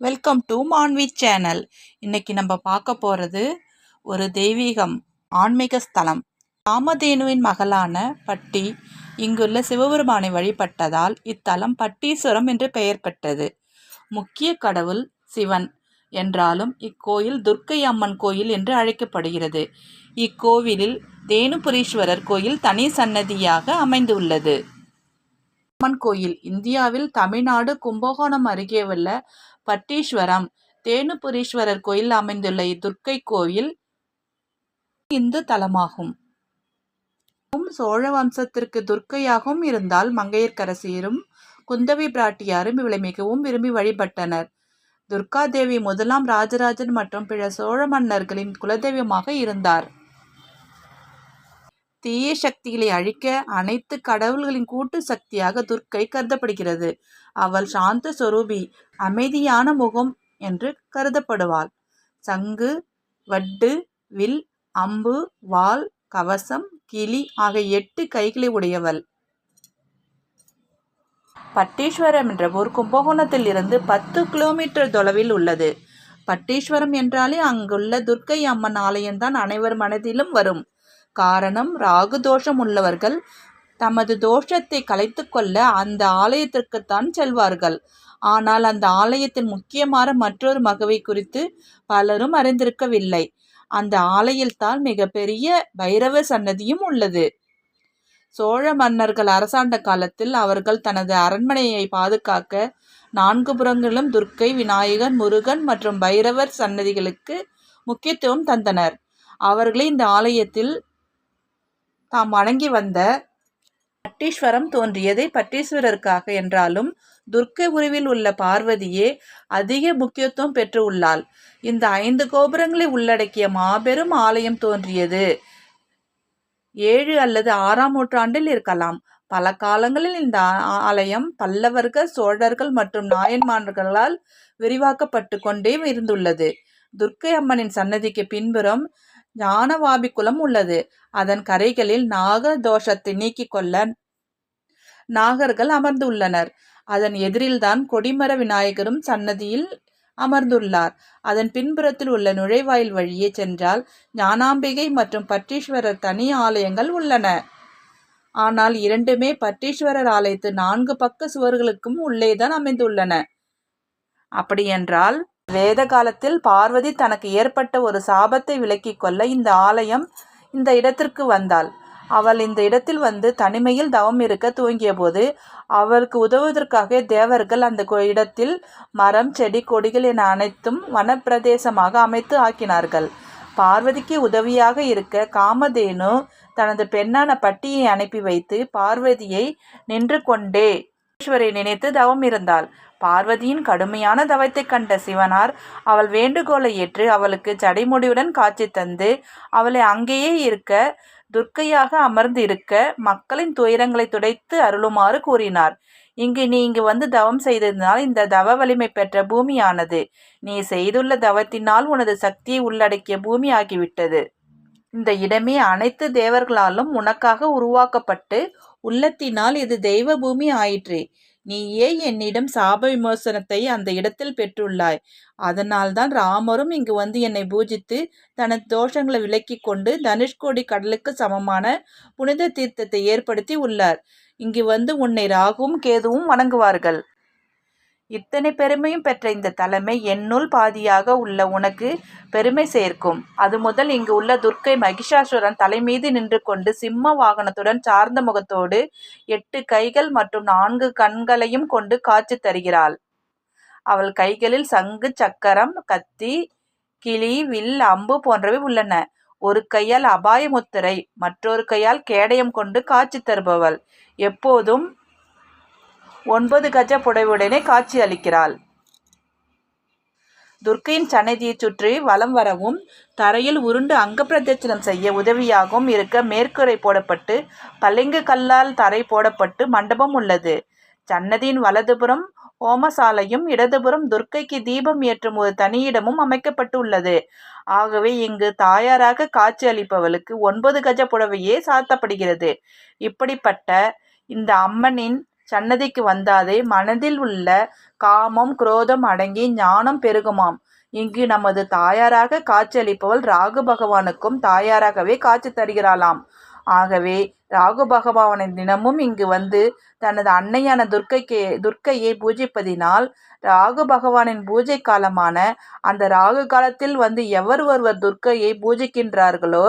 Welcome to Manvi channel. இன்னைக்கு நம்ம பார்க்க போகிறது ஒரு தெய்வீகம் ஆன்மீக ஸ்தலம். காமதேனுவின் மகளான பட்டி இங்குள்ள சிவபெருமானை வழிபட்டதால் இத்தலம் பட்டீஸ்வரம் என்று பெயர் பெற்றது. முக்கிய கடவுள் சிவன் என்றாலும் இக்கோயில் துர்க்கை அம்மன் கோயில் என்று அழைக்கப்படுகிறது. இக்கோவிலில் தேனுபுரீஸ்வரர் கோயில் தனி சன்னதியாக அமைந்துள்ளது. அம்மன் கோயில் இந்தியாவில் தமிழ்நாடு கும்பகோணம் அருகே உள்ள பட்டீஸ்வரம் தேனுபுரீஸ்வரர் கோயில் அமைந்துள்ள இத்துர்க்கை கோயில் இந்து தலமாகும். சோழ வம்சத்திற்கு துர்க்கையாகவும் இருந்தால் மங்கையர்க்கரசியரும் குந்தவை பிராட்டியாரும் இவளை மிகவும் விரும்பி வழிபட்டனர். துர்காதேவி முதலாம் ராஜராஜன் மற்றும் பிற சோழ மன்னர்களின் குலதெய்வமாக இருந்தார். தீய சக்திகளை அழிக்க அனைத்து கடவுள்களின் கூட்டு சக்தியாக துர்க்கை கருதப்படுகிறது. அவள் சாந்த சொரூபி, அமைதியான முகம் என்று கருதப்படுவாள். சங்கு, வட்டு, வில், அம்பு, வாள், கவசம், கிளி ஆகிய 8 கைகளை உடையவள். பட்டீஸ்வரம் என்ற ஊர் கும்பகோணத்தில் இருந்து 10 கிலோமீட்டர் தொலைவில் உள்ளது. பட்டீஸ்வரம் என்றாலே அங்குள்ள துர்க்கை அம்மன் ஆலயம்தான் அனைவர் மனதிலும் வரும். காரணம், ராகு தோஷம் உள்ளவர்கள் தமது தோஷத்தை கலைத்து கொள்ள அந்த ஆலயத்திற்குத்தான் செல்வார்கள். ஆனால் அந்த ஆலயத்தின் முக்கியமான மற்றொரு மகவை குறித்து பலரும் அறிந்திருக்கவில்லை. அந்த ஆலயத்தால் மிக பெரிய பைரவர் சன்னதியும் உள்ளது. சோழ மன்னர்கள் அரசாண்ட காலத்தில் அவர்கள் தனது அரண்மனையை பாதுகாக்க 4 புறங்களிலும் துர்க்கை, விநாயகர், முருகன் மற்றும் பைரவர் சன்னதிகளுக்கு முக்கியத்துவம் தந்தனர். அவர்களே இந்த ஆலயத்தில் தாம் வணங்கி வந்த பட்டீஸ்வரம் தோன்றியதை பட்டீஸ்வரருக்காக என்றாலும் துர்க்கை உருவில் உள்ள பார்வதியே அதிக முக்கியத்துவம் பெற்று உள்ளாள். இந்த 5 கோபுரங்களை உள்ளடக்கிய மாபெரும் ஆலயம் தோன்றியது 7 அல்லது 6ஆம் நூற்றாண்டில் இருக்கலாம். பல காலங்களில் இந்த ஆலயம் பல்லவர்கள், சோழர்கள் மற்றும் நாயன்மார்களால் விரிவாக்கப்பட்டு கொண்டே இருந்துள்ளது. துர்க்கை அம்மனின் சன்னதிக்கு பின்புறம் ஞானவாபி குளம் உள்ளது. அதன் கரைகளில் நாக தோஷத்தை நீக்கிக் கொள்ள நாகர்கள் அமர்ந்துள்ளனர். அதன் எதிரில்தான் கொடிமர விநாயகரும் சன்னதியில் அமர்ந்துள்ளார். அதன் பின்புறத்தில் உள்ள நுழைவாயில் வழியே சென்றால் ஞானாம்பிகை மற்றும் பட்டீஸ்வரர் தனி ஆலயங்கள் உள்ளன. ஆனால் இரண்டுமே பட்டீஸ்வரர் ஆலயத்து 4 பக்க சுவர்களுக்கும் உள்ளேதான் அமைந்துள்ளன. அப்படியென்றால் வேத காலத்தில் பார்வதி தனக்கு ஏற்பட்ட ஒரு சாபத்தை விலக்கிக் கொள்ள இந்த இடத்திற்கு வந்தாள். அவள் இந்த இடத்தில் வந்து தனிமையில் தவம் இருக்க துவங்கிய போது அவளுக்கு உதவுவதற்காக தேவர்கள் அந்த இடத்தில் மரம், செடி, கொடிகள் என அனைத்தும் வனப்பிரதேசமாக அமைத்து ஆக்கினார்கள். பார்வதிக்கு உதவியாக இருக்க காமதேனு தனது பெண்ணான பட்டியை அனுப்பி வைத்து பார்வதியை நின்று கொண்டே ஈஸ்வரை நினைத்து தவம் இருந்தாள். பார்வதியின் கடுமையான தவத்தை கண்ட சிவனார் அவள் வேண்டுகோளை ஏற்று அவளுக்கு ஜடைமுடியுடன் காட்சி தந்து அவளை அங்கேயே இருக்க, துர்க்கையாக அமர்ந்து இருக்க, மக்களின் துயரங்களை துடைத்து அருளுமாறு கூறினார். நீ இங்கு வந்து தவம் செய்ததினால் இந்த தவ வலிமை பெற்ற பூமியானது. நீ செய்துள்ள தவத்தினால் உனது சக்தியை உள்ளடக்கிய பூமி ஆகிவிட்டது. இந்த இடமே அனைத்து தேவர்களாலும் உனக்காக உருவாக்கப்பட்டு உள்ளத்தினால் இது தெய்வ பூமி ஆயிற்று. நீயே என்னிடம் சாப விமோசனத்தை அந்த இடத்தில் பெற்றுள்ளாய். அதனால்தான் ராமரும் இங்கு வந்து என்னை பூஜித்து தனது தோஷங்களை விலக்கி கொண்டு தனுஷ்கோடி கடலுக்கு சமமான புனித தீர்த்தத்தை ஏற்படுத்தி உள்ளார். இங்கு வந்து உன்னை ராகுவும் கேதுவும் வணங்குவார்கள். இத்தனை பெருமையும் பெற்ற இந்த தலைமை என்னுள் பாதியாக உள்ள உனக்கு பெருமை சேர்க்கும். அது முதல் இங்கு உள்ள துர்க்கை மகிஷாசுரன் தலைமீது நின்று கொண்டு சிம்ம வாகனத்துடன் சார்ந்த முகத்தோடு 8 கைகள் மற்றும் 4 கண்களையும் கொண்டு காட்சி தருகிறாள். அவள் கைகளில் சங்கு, சக்கரம், கத்தி, கிளி, வில், அம்பு போன்றவை உள்ளன. ஒரு கையால் அபாய முத்திரை, மற்றொரு கையால் கேடயம் கொண்டு காட்சி தருபவள். எப்போதும் 9 கஜ புடவையுடனே காட்சி அளிக்கிறாள். துர்க்கையின் சன்னதியை சுற்றி வலம் வரவும் தரையில் உருண்டு அங்க பிரதட்சணம் செய்ய உதவியாகவும் இருக்க மேற்கூரை போடப்பட்டு பளிங்கு கல்லால் தரை போடப்பட்டு மண்டபம் உள்ளது. சன்னதியின் வலதுபுறம் ஹோமசாலையும் இடதுபுறம் துர்க்கைக்கு தீபம் ஏற்றும் ஒரு தனியிடமும் அமைக்கப்பட்டு உள்ளது. ஆகவே இங்கு தாயாராக காட்சி அளிப்பவளுக்கு 9 கஜ புடவையே சாத்தப்படுகிறது. இப்படிப்பட்ட இந்த அம்மனின் சன்னதிக்கு வந்தாதே மனதில் உள்ள காமம் குரோதம் அடங்கி ஞானம் பெருகுமாம். இங்கு நமது தாயாராக காட்சியளிப்பவள் ராகு பகவானுக்கும் தாயாராகவே காட்சி தருகிறாளாம். ஆகவே ராகு பகவானின் தினமும் இங்கு வந்து தனது அன்னையான துர்க்கையை பூஜிப்பதினால் ராகு பகவானின் பூஜை காலமான அந்த ராகு காலத்தில் வந்து எவர் ஒருவர் துர்க்கையை பூஜிக்கின்றார்களோ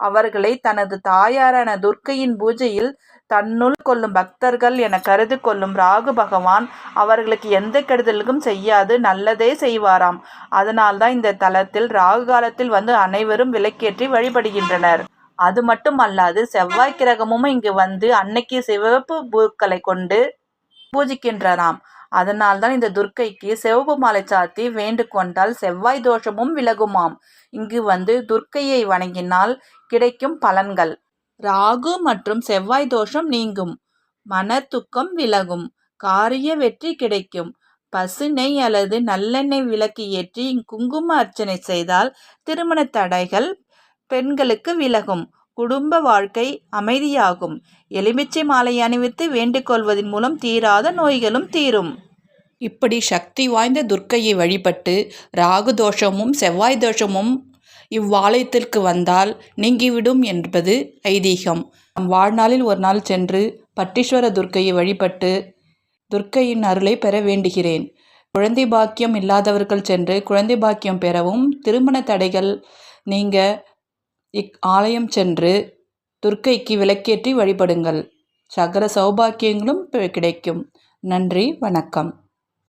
அவர்களை தனது தாயாரான துர்க்கையின் பூஜையில் தன்னுள் கொள்ளும் பக்தர்கள் என கருதி கொள்ளும் ராகு பகவான் அவர்களுக்கு எந்த கெடுதலுக்கும் செய்யாது நல்லதே செய்வாராம். அதனால்தான் இந்த தலத்தில் ராகு காலத்தில் வந்து அனைவரும் விளக்கேற்றி வழிபடுகின்றனர். அது மட்டும் அல்லாது செவ்வாய் கிரகமும் இங்கு வந்து அன்னைக்கு சிவப்பு பூக்களை கொண்டு பூஜிக்கின்றனாம். அதனால்தான் இந்த துர்க்கைக்கு சிவப்பு மாலை சாத்தி வேண்டு கொண்டால் செவ்வாய் தோஷமும் விலகுமாம். இங்கு வந்து துர்க்கையை வணங்கினால் கிடைக்கும் பலன்கள்: ராகு மற்றும் செவ்வாய் தோஷம் நீங்கும், மன துக்கம் விலகும், காரிய வெற்றி கிடைக்கும், பசு நெய் அல்லது நல்லெண்ணெய் விளக்கு ஏற்றி குங்கும அர்ச்சனை செய்தால் திருமண தடைகள் பெண்களுக்கு விலகும், குடும்ப வாழ்க்கை அமைதியாகும், எலுமிச்சை மாலை அணிவித்து வேண்டிக் கொள்வதன் மூலம் தீராத நோய்களும் தீரும். இப்படி சக்தி வாய்ந்த துர்க்கையை வழிபட்டு ராகு தோஷமும் செவ்வாய் தோஷமும் இவ்வாலயத்திற்கு வந்தால் நீங்கிவிடும் என்பது ஐதீகம். நம் வாழ்நாளில் ஒரு நாள் சென்று பட்டீஸ்வர துர்க்கையை வழிபட்டு துர்க்கையின் அருளை பெற வேண்டுகிறேன். குழந்தை பாக்கியம் இல்லாதவர்கள் சென்று குழந்தை பாக்கியம் பெறவும் திருமண தடைகள் நீங்க ஆலயம் சென்று துர்க்கைக்கு விளக்கேற்றி வழிபடுங்கள். சகல சௌபாக்கியங்களும் கிடைக்கும். நன்றி, வணக்கம்.